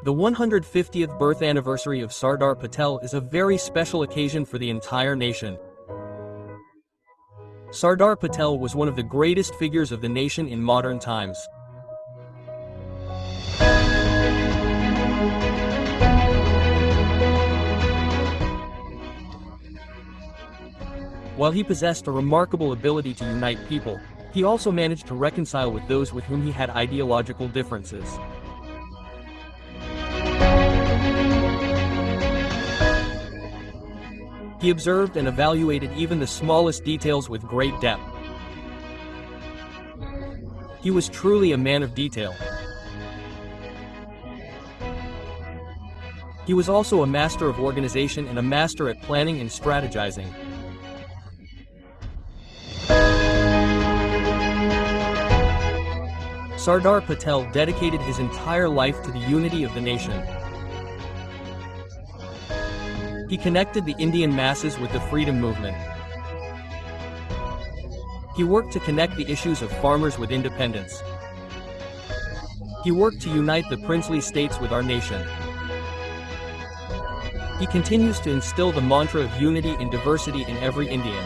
The 150th birth anniversary of Sardar Patel is a very special occasion for the entire nation. Sardar Patel was one of the greatest figures of the nation in modern times. While he possessed a remarkable ability to unite people, he also managed to reconcile with those with whom he had ideological differences. He observed and evaluated even the smallest details with great depth. He was truly a man of detail. He was also a master of organization and a master at planning and strategizing. Sardar Patel dedicated his entire life to the unity of the nation. He connected the Indian masses with the freedom movement. He worked to connect the issues of farmers with independence. He worked to unite the princely states with our nation. He continues to instill the mantra of unity and diversity in every Indian.